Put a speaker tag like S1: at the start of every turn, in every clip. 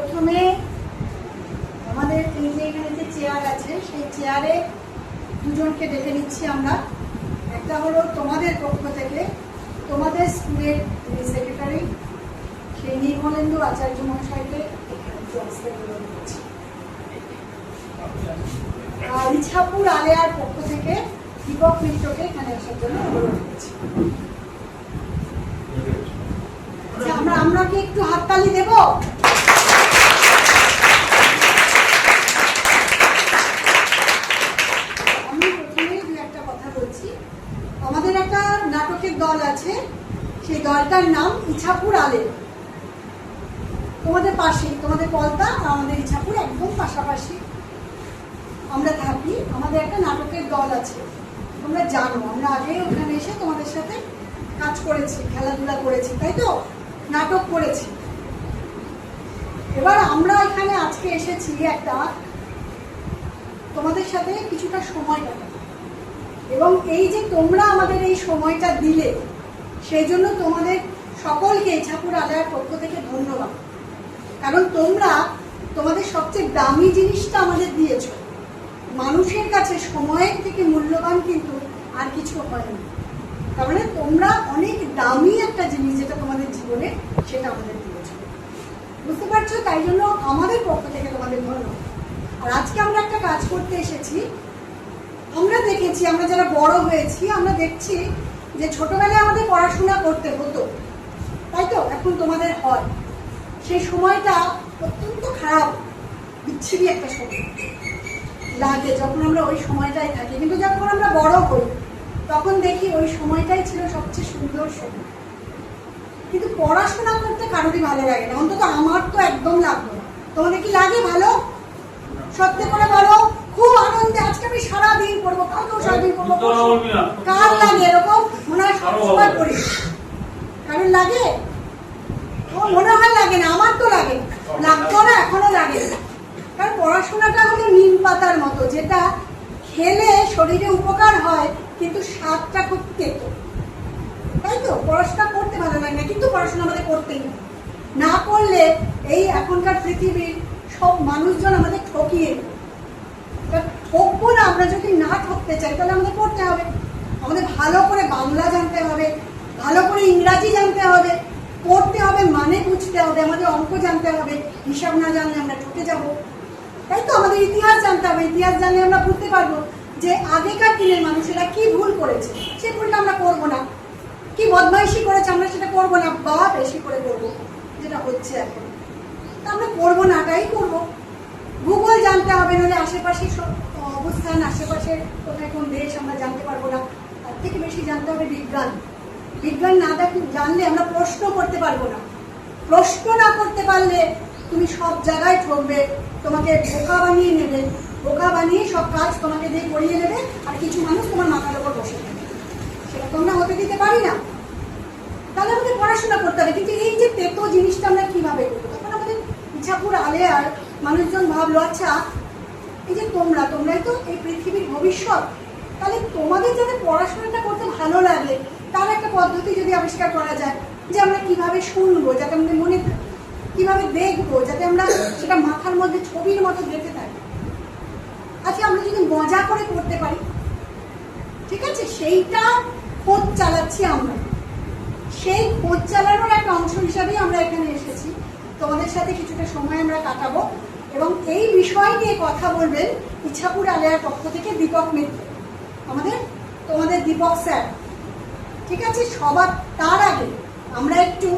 S1: প্রথমে আমাদের এই যে এখানে যে চেয়ার আছে সেই চেয়ারে দুজনকে ডেকে নিচ্ছি আমরা। একটা হলো তোমাদের পক্ষ থেকে তোমাদের স্কুলের সেক্রেটারি সেই নির্মলেন্দু আচার্য মহাশয়কে আর ইছাপুর আলেয়ার পক্ষ থেকে দীপক মিত্রকে এখানে আসার জন্য অনুরোধ করছি। আমরা কি একটু হাততালি দেব? আমি প্রথমে দু একটা কথা বলছি। আমাদের একটা নাটকের দল আছে, সেই দলটার নাম ইছাপুর আলেয়া। তোমাদের পাশে, তোমাদের পলতা আর আমাদের ইছাপুর একদম পাশাপাশি আমরা থাকি। আমাদের একটা নাটকের দল আছে, তোমরা জানো। আমরা আগে ওখানে এসে তোমাদের সাথে কাজ করেছি, খেলাধুলা করেছি, তাই তো, নাটক করেছি। এবার আমরা এখানে আজকে এসেছি একটা তোমাদের সাথে কিছুটা সময় কাটাতে, এবং এই যে তোমরা আমাদের এই সময়টা দিলে সেই জন্য তোমাদের সকলকে ইছাপুর আলেয়ার পক্ষ থেকে ধন্যবাদ। কারণ তোমরা তোমাদের সবচেয়ে দামি জিনিসটা আমাদের দিয়েছ। মানুষের কাছে সময়ের থেকে মূল্যবান কিন্তু আর কিছু হয়নি। তার মানে তোমরা অনেক দামি একটা জিনিস যেটা তোমাদের জীবনে, সেটা আমাদের দিয়েছ, বুঝতে পারছো? তাই জন্য আমাদের পক্ষ থেকে তোমাদের ধন্যবাদ। আর আজকে আমরা একটা কাজ করতে এসেছি। আমরা দেখেছি, আমরা যারা বড় হয়েছি, আমরা দেখছি যে ছোটবেলায় আমাদের পড়াশোনা করতে হতো, তাই তো, এখন তোমাদের হয়। সেই সময়টা অত্যন্ত খারাপ, বিচ্ছিরি একটা সময় লাগে যখন আমরা ওই সময়টাই থাকি। কিন্তু যখন আমরা বড় হই তখন দেখি ওই সময়টাই ছিল সবচেয়ে সুন্দর সময়। কিন্তু পড়াশোনা করতে কারোরই ভালো লাগে না, অন্তত আমার তো একদম লাগতো না। তোমাদের কি লাগে ভালো? সত্যি করে বলো। খুব আনন্দে আজকে আমি সারাদিন পড়বো, কালকেও সারাদিন পড়বো। কার লাগে এরকম? মনে হয় সবসময় পড়ি। কারোর লাগে? মনে হয় লাগে না, আমার তো লাগে, লাগতো না, এখনো লাগে না। কারণ পড়াশোনাটা হলো নিম পাতার মতো, যেটা খেলে শরীরে উপকার হয় কিন্তু স্বাদটা খুব তেতো, তাই তো। পড়াশোনা করতে ভালো লাগে না, কিন্তু পড়াশোনা আমাদের করতেই হবে। না করলে এই এখনকার পৃথিবীর সব মানুষজন আমাদের ঠকিয়ে ঠকবো না। আমরা যদি না ঠকতে চাই তাহলে আমাদের পড়তে হবে। আমাদের ভালো করে বাংলা জানতে হবে, ভালো করে ইংরাজি জানতে হবে, পড়তে হবে, মানে বুঝতে হবে, আমাদের অঙ্ক জানতে হবে। হিসাব না জানলে আমরা ঠকে যাব, তাই তো। আমাদের ইতিহাস জানতে হবে, ইতিহাস জানলে আমরা বুঝতে পারবো যে আগেকার দিনের মানুষেরা কি ভুল করেছে, সে ভুলটা আমরা করবো না। কি বদমাইশি করেছে আমরা সেটা করবো না, বা বেশি করে করবো, যেটা হচ্ছে এখন। তা আমরা করবো না, তাই করবো। ভূগোল জানতে হবে, নাহলে আশেপাশে অবস্থান, আশেপাশে কোথায় কোন দেশ আমরা জানতে পারবো না। তার থেকে বেশি জানতে হবে বিজ্ঞান। বিজ্ঞান না জানলে আমরা প্রশ্ন করতে পারবো না। প্রশ্ন না করতে পারলে তুমি সব জায়গায় ঠকবে, তোমাকে বোকা বানিয়ে নেবে, বোকা বানিয়ে সব কাজ তোমাকে দিয়ে করিয়ে নেবে, আর কিছু মানুষ তোমার মাথার উপর বসে থাকবে। সেটা তোমরা হতে দিতে পারি না। তাহলে আমাদের পড়াশোনা করতে হবে। কিন্তু এই যে তেতো জিনিসটা আমরা কিভাবে করবো? তখন আমাদের ইছাপুর আলেয়ার মানুষজন ভাবলো, আচ্ছা এই যে তোমরাই তো এই পৃথিবীর ভবিষ্যৎ, তাহলে তোমাদের যাতে পড়াশোনাটা করতে ভালো লাগে তার একটা পদ্ধতি যদি আবিষ্কার করা যায়, যে আমরা কিভাবে শুনবো যাতে আমাদের মনে থাকে, কিভাবে দেখবো যাতে আমরা সেটা মাথার মধ্যে ছবির মতো দেখতে থাকি। আচ্ছা আমরা যদি মজা করে করতে পারি, ঠিক আছে, সেইটা খোঁজ চালাচ্ছি আমরা। সেই খোঁজ চালানোর একটা অংশ হিসাবেই আমরা এখানে এসেছি। তোমাদের সাথে কিছুটা সময় আমরা কাটাবো, এবং এই বিষয় নিয়ে কথা বলবেন ইছাপুর আলেয়ার পক্ষ থেকে দীপক মিত্র, তোমাদের দীপক স্যার, ঠিক আছে। সবার তার আগে আমরা একটু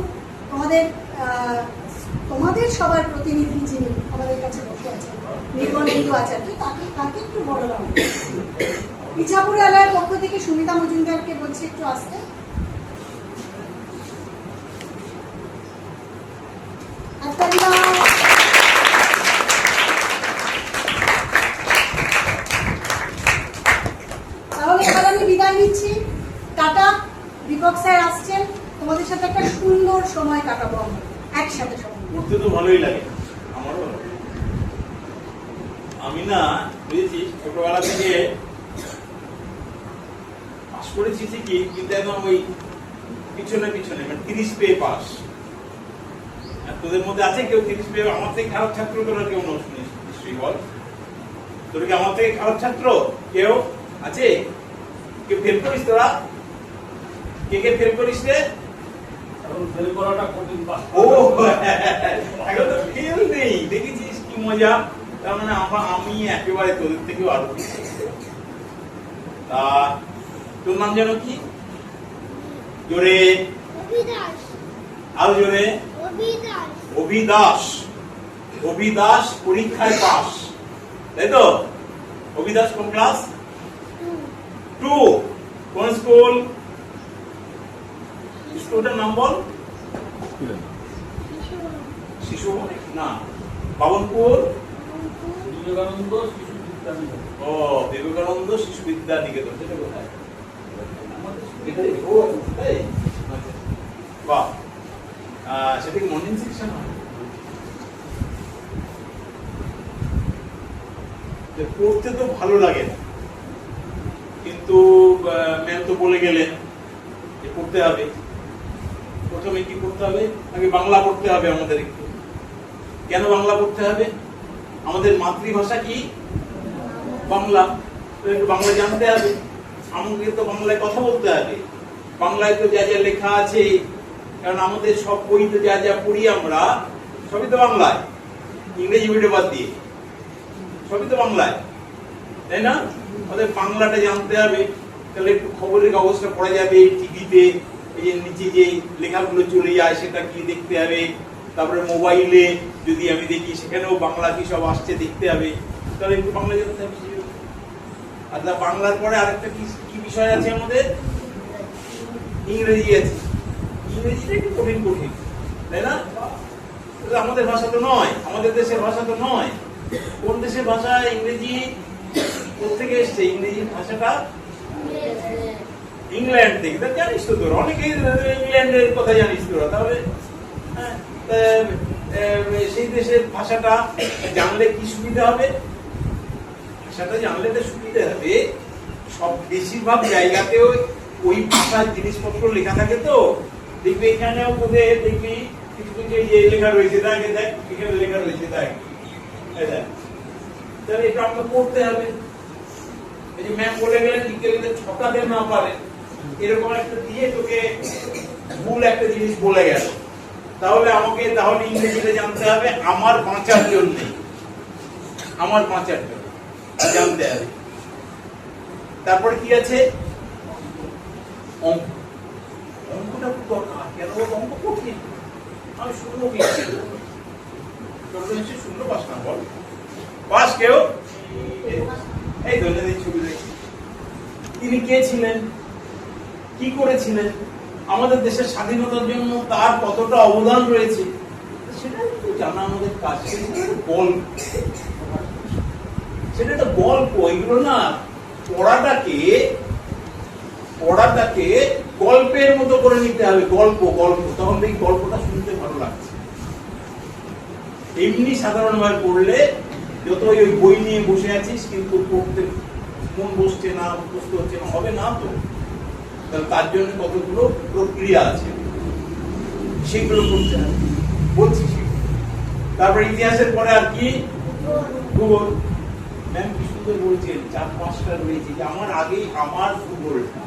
S1: তোমাদের সবার প্রতিনিধি যিনি আমাদের কাছে বসে আছেন, নির্মলেন্দু আচার্য, তাকে একটু বড় লাগবে। ইছাপুর আলেয়ার পক্ষ থেকে সুমিতা মজুমদারকে বলছি একটু আসতে। তাহলে এবার আমি বিদায় নিচ্ছি, টাটা। দীপক স্যার আসছেন, তোমাদের সাথে একটা সুন্দর সময় কাটাবো আমরা একসাথে। সময়
S2: করতে তো ভালোই লাগে আমারও। আমি না বুঝেছি ছোটবেলা থেকে পাস করেছি ঠিকই, কিন্তু একদম ওই পিছনে মানে 30 পেয়ে পাস। তোদের মধ্যে আছে কেউ 30 পেয়ে? আমার থেকে খারাপ ছাত্র তোরা কেউ নস নিশ্চয়ই বল। তোর কি আমার থেকে খারাপ ছাত্র কেউ আছে? কেউ ফেল করিস তোরা? কে কে ফেল করিস রে?
S3: এখন ফেল করাটা কঠিন পাস।
S2: ও এখন তো ফেল নেই, দেখেছিস কি মজা। তার মানে আমি একেবারে তোদের থেকেও আরো বেশি। তা তোর নাম যেন কি? জোরে,
S4: অভিদাস।
S2: আরো জোরে।
S4: অভিদাস।
S2: অভিদাস। অভিদাস পরীক্ষায় পাস, তাই তো? অভিদাস কোন ক্লাস? 2। কোন স্কুল? স্কুলটার নাম বল। শিশু না, বাবনপুর।
S3: বিবেকানন্দ শিশু বিদ্যা নিকেতন।
S2: ও, বিবেকানন্দ শিশু বিদ্যা নিকেতন। সেটা কোথায়? এটাই? ও, তাই? আচ্ছা। বাহ, সেটা কি মর্নিং সেকশন হয়? পড়তে তো ভালো লাগে না, কিন্তু ম্যাম তো বলে গেলেন যে পড়তে হবে। প্রথমে কি করতে হবে? আগে বাংলা পড়তে হবে আমাদের একটু। কেন বাংলা পড়তে হবে? আমাদের মাতৃভাষা কি? বাংলা। তো একটু বাংলা জানতে হবে, আমাকে তো বাংলায় কথা বলতে হবে। বাংলায় তো যা যা লেখা আছে, কারণ আমাদের সব বইতে যা যা পড়ি আমরা সবই তো বাংলায়, ইংরেজি মিডিয়াম বাদ দিয়ে সবই তো বাংলায়, তাই না? আমাদের বাংলাটা জানতে হবে। তাহলে একটু খবরের কাগজটা পড়া যাবে, টিভিতে এই যে নিচে যে লেখাগুলো চলে যায় সেটা কি দেখতে হবে। তারপরে মোবাইলে যদি আমি দেখি সেখানেও বাংলা কি সব আসছে দেখতে হবে। তাহলে একটু বাংলা জানতে হবে। আর বাংলার পরে আরেকটা কি বিষয় আছে আমাদের? ইংরেজি আছে। ইংরেজিটা একটু কঠিন কঠিন, তাই না? আমাদের ভাষা তো নয়, আমাদের দেশের ভাষা তো নয়। কোন দেশের ভাষা? ইংরেজি। কোথেকে এসছে ইংরেজি ভাষাটা? ইংল্যান্ড থেকে। তা জানিস তো তোরা, অনেকেই ইংল্যান্ডের কথা জানিস তোরা। তাহলে সেই দেশের ভাষাটা জানলে কি সুবিধা হবে? ভাষাটা জানলে তো সুবিধা হবে। সব বেশিরভাগ জায়গাতেও ওই ভাষার জিনিসপত্র লেখা থাকে। তো দেখবি এখানেও কোথায় দেখবি কিছু কিছু লেখা রয়েছে, দেখ দেখ এখানে লেখা রয়েছে, দেখ। তাহলে এটা আমরা পড়তে হবে। এই যে ম্যাম বলে গেলেন লিখতে লিখতে ছকাতে না পারে, এরকম একটা দিয়ে তোকে ভুল একটা জিনিস বলে গেল, তাহলে ইংরেজিতে জানতে হবে আমার বাঁচার জন্য, আমার বাঁচার জন্য জানতে হবে। তারপরে কি আছে? অঙ্ক। অঙ্কটা খুব দরকার। কেন? অঙ্ক কঠিন। আমি শূন্য পেয়েছি, শূন্য পাস না বল। পাস কেউ? এই ধন্যবাদ। ছবি দেখি। তিনি কে ছিলেন, কি করেছিলেন, আমাদের দেশের স্বাধীনতার জন্য তার কতটা অবদান রয়েছে সেটা একটু জানা আমাদের কাজ। গল্প, সেটা একটা গল্প। এগুলো না পড়াটাকে গল্পের মতো করে নিতে হবে। গল্প গল্প, তখন এই গল্পটা শুনতে ভালো লাগছে। এমনি সাধারণভাবে পড়লে যত ওই বই নিয়ে বসে আছিস কিন্তু পড়তে মন বসছে না, মুখস্থ হচ্ছে না, হবে না তো। তার জন্য কতগুলো প্রক্রিয়া আছে, সেগুলো করতে হবে, বলছি। তারপরে ইতিহাসের পরে আর কি? ভূগোল। ম্যাম কি সুন্দর বলছেন, 4-5টা রয়েছে। যে আমার আগেই আমার ভূগোলটা,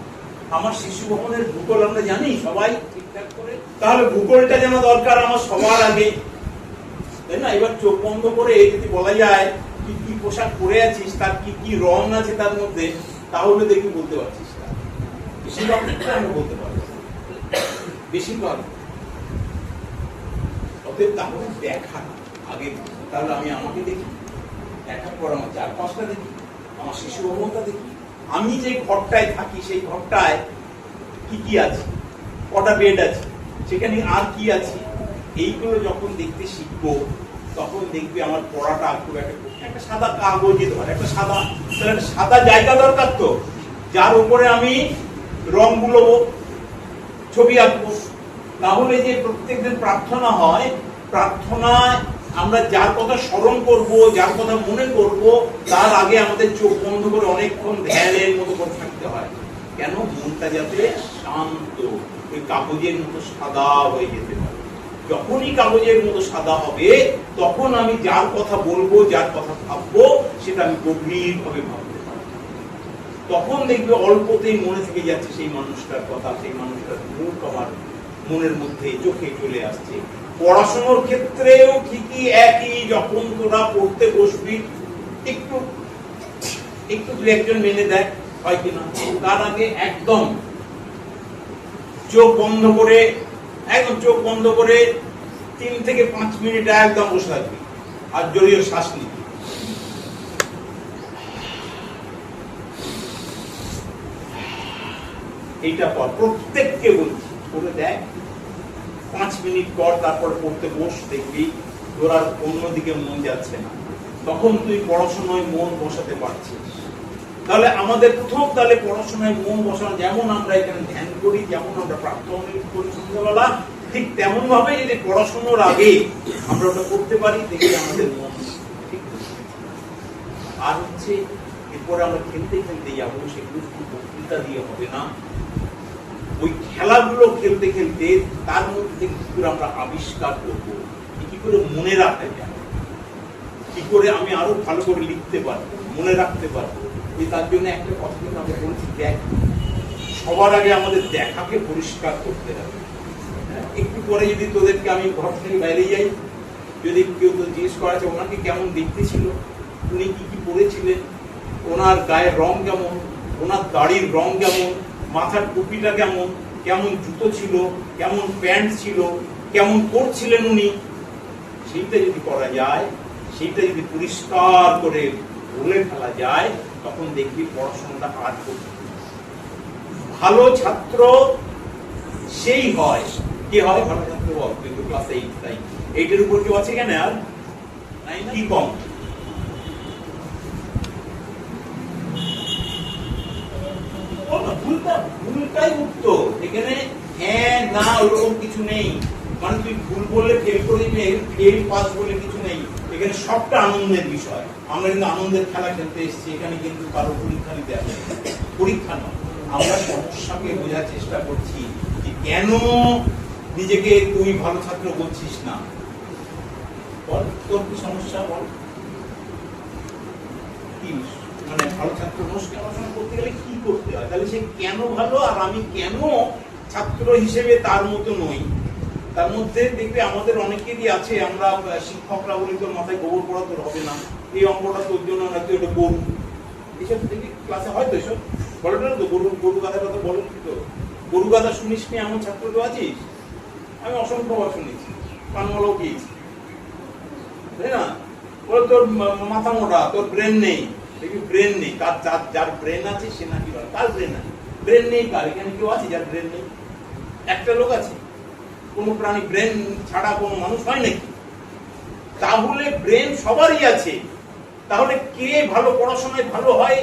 S2: আমার শিশু ভবনের ভূগোল আমরা জানি সবাই ঠিকঠাক করে। তাহলে ভূগোলটা জানা দরকার আমার সবার আগে, তাই না? এবার চোখ বন্ধ করে যদি বলা যায় কি কি পোশাক পরে আছিস, তার কি কি রং আছে তার মধ্যে, তাহলে দেখি বলতে পারছিস না। বেশিরভাগ ক্ষেত্রে আমরা বলতে পারবো, বেশিরভাগ। অতএব তাহলে দেখা আগে, তাহলে আমি আমাকে দেখি, দেখার পর আমার 4-5টা দেখি, আমার শিশু ভবনটা দেখি, আমি যে ঘরটায় থাকি সেই ঘরটায় কি কি আছে, কটা বেড আছে, সেখানে আর কি আছে, এইগুলো যখন দেখতে শিখবো তখন দেখবি আমার পড়াটা খুব একটা সাদা কাগজে ধর, একটা সাদা জায়গা দরকার তো, যার উপরে আমি রং গুলোবো, ছবি আঁকবো। তাহলে যে প্রত্যেকদিন প্রার্থনা হয়, প্রার্থনায় আমরা যার কথা স্মরণ করব, যার কথা মনে করব, তার আগে আমাদের চোখ বন্ধ করে অনেকক্ষণ ধ্যানের মতো করে থাকতে হয়। কেন? মনটা যাতে শান্ত, ওই কাগজের মতো সাদা হয়ে যেতে পারে। যখনই কাগজের মতো সাদা হবে তখন আমি যার কথা বলবো, যার কথা ভাববো, সেটা আমি গভীরভাবে ভাবতে পারবো। তখন দেখবে অল্পতেই মনে থেকে যাচ্ছে সেই মানুষটার কথা, সেই মানুষটার মুখ আমার মনের মধ্যে চোখে চলে আসছে। পড়াশোনার ক্ষেত্রেও ঠিকই একই, যখন তোরা পড়তে বসবি একটু একটু দু একজন মেনে দেখ হয় কিনা, তার আগে একদম চোখ বন্ধ করে, একদম চোখ বন্ধ করে 3 থেকে 5 মিনিট একদম বসে থাকবি আর জড়িয়ে শ্বাস নিবি। এইটা পর প্রত্যেককে বলছি, করে দেখ 5 মিনিট পর, তারপর পড়তে বস, দেখবি তোর আর অন্যদিকে মন যাচ্ছে না, তখন তুই পড়াশোনায় মন বসাতে পারছিস। তাহলে আমাদের প্রথম তাহলে পড়াশোনায় মন বসানো, যেমন আমরা এখানে ধ্যান করি, যেমন আমরা প্রার্থনা করি সন্ধ্যাবেলা, ঠিক তেমন ভাবে যদি পড়াশোনার আগে আমরা ওটা করতে পারি, দেখি আমাদের মন ঠিক। আর হচ্ছে এরপরে আমরা খেলতে খেলতে যাবো, সেগুলো শুধু বক্তৃতা দিয়ে হবে না, ওই খেলাগুলো খেলতে খেলতে তার মধ্যে কি করে আমরা আবিষ্কার করবো, কি করে মনে রাখা যায়, কি করে আমি আরো ভালো করে লিখতে পারবো, মনে রাখতে পারবো। তার জন্য একটা কথা কিন্তু আমরা বলছি, দেখ, সবার আগে আমাদের দেখাকে পরিষ্কার করতে হবে। একটু পরে যদি তোদেরকে আমি ঘর থেকে বাইরে যাই, যদি কেউ তো জিজ্ঞেস করা আছে ওনাকে কেমন দেখতে ছিল, উনি কি কি পরেছিলেন, ওনার গায়ের রং কেমন, ওনার দাড়ির রং কেমন, মাথার টুপিটা কেমন, কেমন জুতো ছিল, কেমন প্যান্ট ছিল, কেমন পরছিলেন উনি, সেইটা যদি করা যায়, সেইটা যদি পরিষ্কার করে বলে ফেলা যায়, তখন দেখবি পড়াশোনাটা আর করতে। ভালো ছাত্র সেই হয়, কে হয় ভালো ছাত্র বল, কিন্তু ক্লাস 8, তাই 8 এর উপর কেউ আছে কেন আর কি কম? ভুলটাই উত্তর, এখানে হ্যাঁ না ওরকম কিছু নেই। মানে তুই ভুল বললে ফেল করে দিবি, ফেল পাস বলে কিছু নেই। এখানে সবটা আনন্দের বিষয়। আমরা কিন্তু আনন্দের খেলা খেলতে এসেছি, এখানে কিন্তু কারো পরীক্ষা নিতে আসে, পরীক্ষা নয়। আমরা সমস্যাকে বোঝার চেষ্টা করছি যে কেন নিজেকে তুই ভালো ছাত্র বলছিস না, বল তোর কি সমস্যা, বল কি মানে ভালো ছাত্র পড়াশোনা করতে গেলে কি করতে হয়, তাহলে সে কেন ভালো আর আমি কেন ছাত্র হিসেবে তার মতো নই। তার মধ্যে দেখবে আমাদের অনেকেরই আছে, আমরা শিক্ষকরা বলি তোর মাথায় গোবর পড়া তোর হবে না, এই অঙ্কটা তোর জন্য নাকি ওটা গরু, এইসব দেখবি ক্লাসে হয়তো এসব বলে না তো, গরু গরু গাধার কথা বলেন তো, গরু গাধা শুনিস নি এমন ছাত্র তো আছিস? আমি অসংখ্যবার শুনেছি, কানমালাও গিয়েছি, তাই না? বলে তোর মাথা মোটা, তোর ব্রেন নেই, দেখবি ব্রেন নেই। যার ব্রেন আছে সে নাকি বলে কার ব্রেন আছে, ব্রেন নেই কার? এখানে কেউ আছে যার ব্রেন নেই? একটা লোক আছে? কোন প্রাণী ব্রেন ছাড়া কোন মানুষ হয় নাকি? তাহলে ব্রেন সবারই আছে। তাহলে কে ভালো পড়াশোনায় ভালো হয়?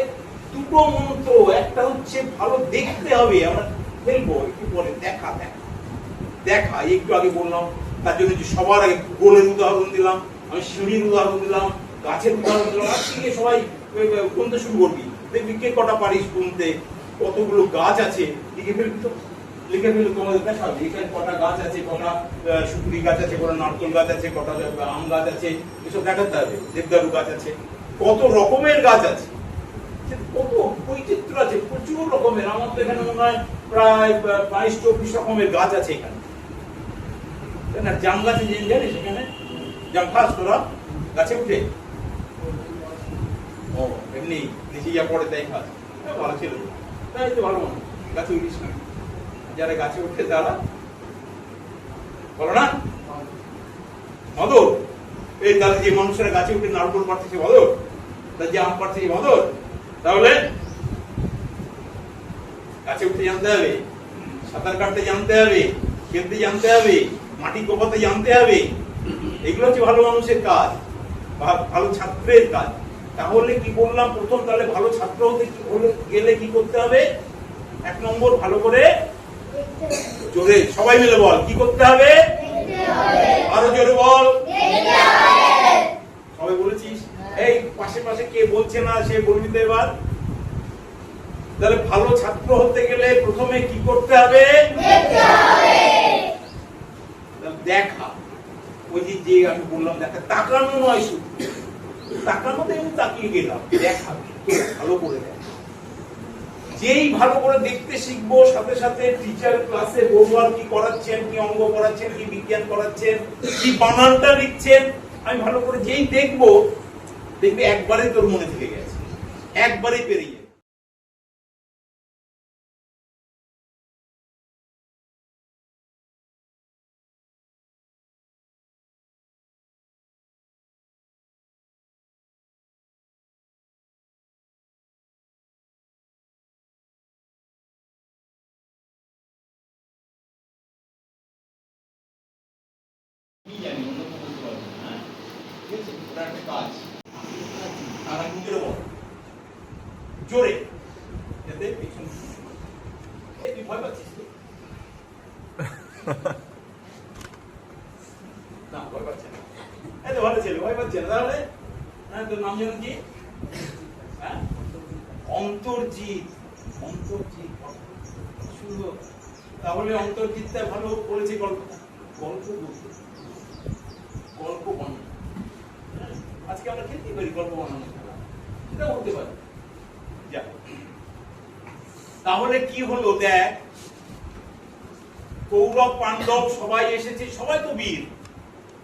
S2: দুটো মন্ত্র, একটা হচ্ছে ভালো দেখতে হবে, আমরা ফেলবো একটু বলে দেখা দেখা দেখা, একটু আগে বললাম। তার জন্য যে সবার আগে গোলের উদাহরণ দিলাম, আমি সিঁড়ির উদাহরণ দিলাম, গাছের উদাহরণ দিলাম। আর থেকে সবাই গুনতে শুরু করবি, দেখবি কে কটা পারিস গুনতে, কতগুলো গাছ আছে লিখে ফেলবি তো, লিখে ফেলে তোমাদের দেখাবে এখানে কটা গাছ আছে, কটা সুপুরি গাছ আছে, কটা নারকেল গাছ আছে, কটা আম গাছ আছে, এসব দেখাতে হবে। দেবদারু গাছ আছে, কত রকমের গাছ আছে, কত বৈচিত্র্য আছে, প্রচুর রকমের। আমার তো এখানে মনে হয় প্রায় 22-24 রকমের গাছ আছে এখানে। জাম গাছে জানিস এখানে জাম খাস তোরা? গাছে উঠে ও এমনি নিচে যা পড়ে তাই খাস, ভালো ছিল, তাই তো ভালো মানুষ। গাছে উঠিস না, যারা গাছে উঠে তারা বলো না মদর। এই তাহলে যে মানুষেরা গাছে উঠে নারকেল পাড়তেছে মদর, তার যে আম পাড়তেছে মদর। তাহলে গাছে উঠতে জানতে হবে, সাঁতার কাটতে জানতে হবে, খেলতে জানতে হবে, মাটি কোপাতে জানতে হবে। এগুলো হচ্ছে ভালো মানুষের কাজ, ভালো ছাত্রের কাজ। তাহলে কি বললাম প্রথম, তাহলে ভালো ছাত্র হতে গেলে কি করতে হবে? 1 নম্বর, ভালো করে জোরে সবাই মিলে বল, কি করতে হবে? আরো জোরে বল, সবাই বলেছিস? এই পাশে পাশে কে বলছে না সে বলবি তো এবার। তাহলে ভালো ছাত্র হতে গেলে প্রথমে কি করতে হবে? দেখা। যে আমি বললাম দেখা তাকানো নয়, শুধু তাকানোতে আমি তাকিয়ে গেলাম, দেখা ভালো করে দেখ। যেই ভালো করে দেখতে শিখবো, সাথে সাথে টিচার ক্লাসে বড়ুয়ার কি করাচ্ছেন, কি অঙ্গ করাচ্ছেন, কি বিজ্ঞান করাচ্ছেন, কি বানানটা লিখছেন, আমি ভালো করে যেই দেখবো, দেখবি একবারেই তোর মনে থেকে গেছে, একবারেই পেরিয়ে। জোরে ভয় পাচ্ছিস না? ভয় পাচ্ছে না, এত ভালো ছেলে, ভয় পাচ্ছে না। তাহলে তোর নাম যেন কি? অন্তর্জিৎ। অন্তর্জিৎ সুন্দর। তাহলে অন্তর্জিৎটা ভালো বলেছে গল্পটা, গল্প বলতে, গল্প বানানো। আজকে আমরা খেলতে পারি গল্প বানানো, সেটা বলতে পারি। তাহলে কি হলো দেখ, কৌরব পাণ্ডব সবাই এসেছে, সবাই তো বীর,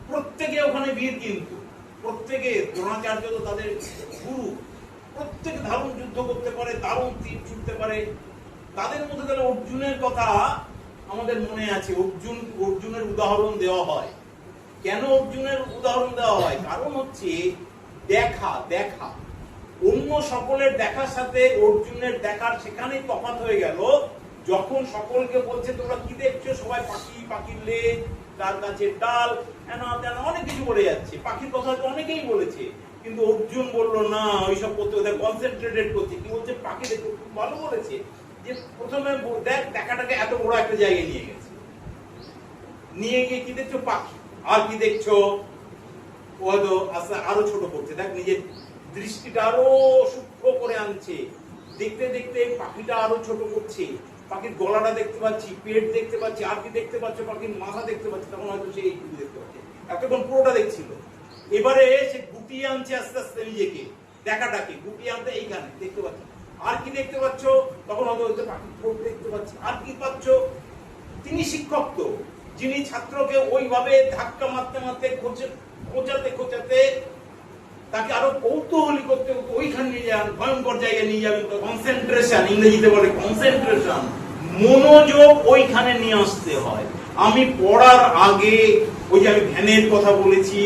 S2: প্রত্যেকে ওখানে বীর, কিন্তু প্রত্যেকে, দ্রোণাচার্য তো তাদের গুরু, প্রত্যেকে দারুণ যুদ্ধ করতে পারে, দারুণ তীর ছুটতে পারে। তাদের মধ্যে তাহলে অর্জুনের কথা আমাদের মনে আছে। অর্জুনের উদাহরণ দেওয়া হয়। কেন অর্জুনের উদাহরণ দেওয়া হয়? কারণ হচ্ছে দেখা, দেখা অন্য সকলের দেখার সাথে অর্জুনের দেখার সেখানেই তফাৎ হয়ে গেল। যখন সকলকে বলছে তোমরা কি দেখছো, সবাই পাখি, পাখির লেজ, তার গাছের ডাল, অনেক কিছু বলে যাচ্ছে। পাখির কথা তো অনেকেই বলেছে, কিন্তু অর্জুন বললো না, ওইসব করতে ওদের কনসেন্ট্রেটেড করছে। কি বলছে? পাখি দেখো, খুব ভালো বলেছে যে প্রথমে দেখ দেখাটাকে এত বড় একটা জায়গায় নিয়ে গেছে, নিয়ে গিয়ে কি দেখছো? পাখি। আর কি দেখছো? ও হয়তো আস্তে আরো ছোট করছে, দেখ নিজের দৃষ্টিটা আরো সূক্ষ্ম করে আনছে, দেখতে দেখতে পাখিটা আরো ছোট করছে। পাখির গলাটা দেখতে পাচ্ছি, পেট দেখতে পাচ্ছি, আর কি দেখতে পাচ্ছ? পাখির মাথা দেখতে পাচ্ছি। তখন হয়তো সে এইটুকু দেখতে পাচ্ছে, এতক্ষণ পুরোটা দেখছিল। এবারে সে গুটিয়ে আনছে আস্তে আস্তে নিজেকে, দেখাটাকে গুটিয়ে আনতে এইখানে দেখতে পাচ্ছি। আর কি দেখতে পাচ্ছ? তখন হয়তো পাখির ঠোঁট দেখতে পাচ্ছি। আর কি পাচ্ছ? তিনি শিক্ষক তো, যিনি ছাত্রকে ওইভাবে ধাক্কা মারতে মারতে খোঁচাতে খোঁচাতে তাকে আরো কৌতূহলী করতে ওইখানে নিয়ে যান, ভয়ঙ্কর জায়গায় নিয়ে যাবেন। কনসেন্ট্রেশন, ইংরেজিতে বলে কনসেন্ট্রেশন, মনোযোগ ওইখানে নিয়ে আসতে হয়। আমি পড়ার আগে ওই যে আমি ধ্যানের কথা বলেছি,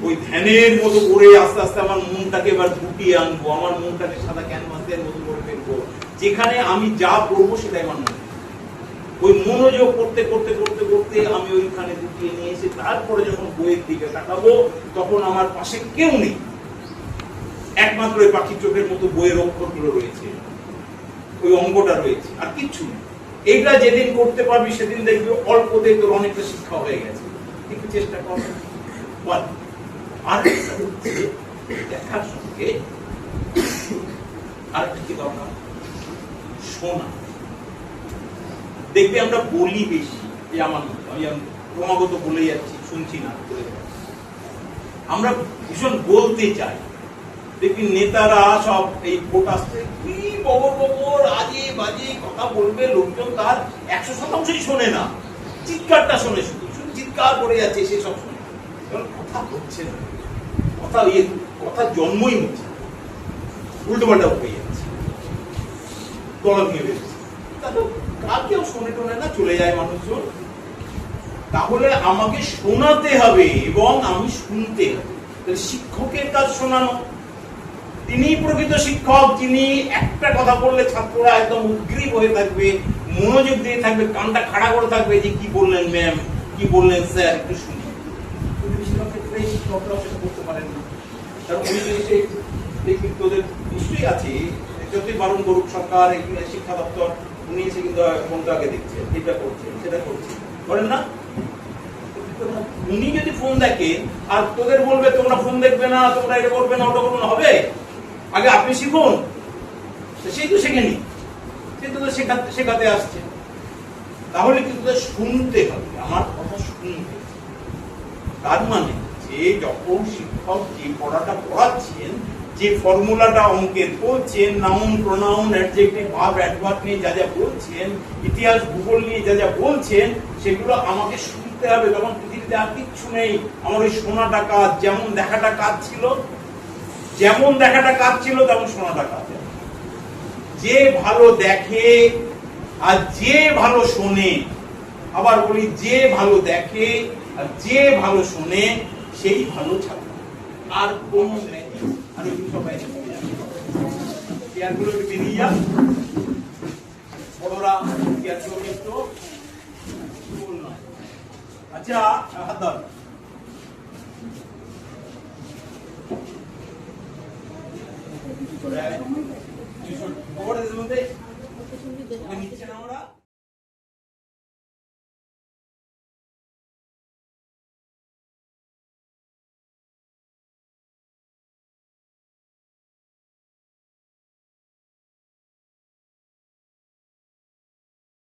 S2: ওই ধ্যানের মতো করে আস্তে আস্তে আমার মনটাকে এবার গুটিয়ে আনবো, আমার মনটাকে সাদা ক্যানভাসের মতো করে ফেলবো, যেখানে আমি যা পড়বো সেটাই আমার মনে। ওই মনোযোগ করতে করতে করতে করতে আমি ওইখানে গুটিয়ে নিয়ে এসে তারপরে যখন বইয়ের দিকে তাকাবো, তখন আমার পাশে কেউ নেই, একমাত্র ওই পাখির চোখের মতো বইয়ের অক্ষরগুলো রয়েছে, ওই অঙ্গটা রয়েছে, আর কিচ্ছু নেই। এইটা যেদিন করতে পারবি সেদিন দেখবি অল্পতে তোর অনেকটা শিক্ষা হয়ে গেছে। একটু চেষ্টা কর। আর দেখার সঙ্গে আরেকটা কি দরকার? শোনা। দেখবি আমরা বলি বেশি, যে আমি ক্রমাগত বলে যাচ্ছি, শুনছি না, আমরা ভীষণ বলতে চাই। দেখবি নেতারা সব এই ভোট আসতে কি বগর আজে বাজে কথা বলবে, লোকজন তার 100% শোনে না, চিৎকারটা শোনে, শুধু শুধু চিৎকার করে যাচ্ছে, সে সব শোনে, কথা হচ্ছে না, কথা জন্মই হচ্ছে, উল্টো পাল্টা হয়ে যাচ্ছে, গলা ভেঙে বেরোচ্ছে, কার কেউ শোনে টোনে না, চলে যায় মানুষজন। তাহলে আমাকে শোনাতে হবে এবং আমি শুনতে হবে। শিক্ষকের কাজ শোনানো, তিনি প্রকৃত শিক্ষক, যিনি একটা কথা বললে ছাত্ররা একদম উদ্গ্রীব হয়ে থাকবে, মনোযোগ দিয়ে থাকবে, কানটা খাড়া করে থাকবে, যে কি বললেন ম্যাম, কি বললেন স্যার, একটু শুনি। বেশিরভাগ ক্ষেত্রে শিক্ষকরাও সেটা করতে পারেন না। কারণ ওই জিনিসে তোদের নিশ্চয়ই আছে, যতই বারণ করুক সরকার, শিক্ষা দপ্তর, উনি এসে কিন্তু ফোনটা আগে দেখছে, এটা করছে, সেটা করছে, করেন না? উনি যদি ফোন দেখেন আর তোদের বলবে তোমরা ফোন দেখবে না, তোমরা এটা করবে না, ওটা করবে না, হবে? আগে আপনি শিখুন। সেই তো শেখেনি, সে তো শেখাতে আসছে। তাহলে কিন্তু শুনতে হবে, আমার কথা শুনতে। তার মানে যে যে যখন শিক্ষক যে পড়াটা পড়াচ্ছেন, যে ফর্মুলাটা অঙ্কের বলছেন, noun pronoun adjective verb adverb নিয়ে যা যা বলছেন, ইতিহাস ভূগোল নিয়ে যা যা বলছেন, সেগুলো আমাকে শুনতে হবে। তখন পৃথিবীতে আর কিচ্ছু নেই, আমার ওই শোনাটা কাজ। যেমন দেখাটা কাজ ছিল, যেমন দেখাটা কাজ ছিল, তেমন শোনাটা কাজ। যে ভালো দেখে আর যে ভালো শোনে, আবার বলি যে ভালো দেখে আর যে ভালো শোনে, সেই ভালো ছাত্র। আর কোন নেই। আর ওই সবাই চেয়ারগুলো বেরিয়ে যান, বড়রা চেয়ারগুলো একটু নয়। আচ্ছা, হাত ধর। নিচ্ছে না ওরা।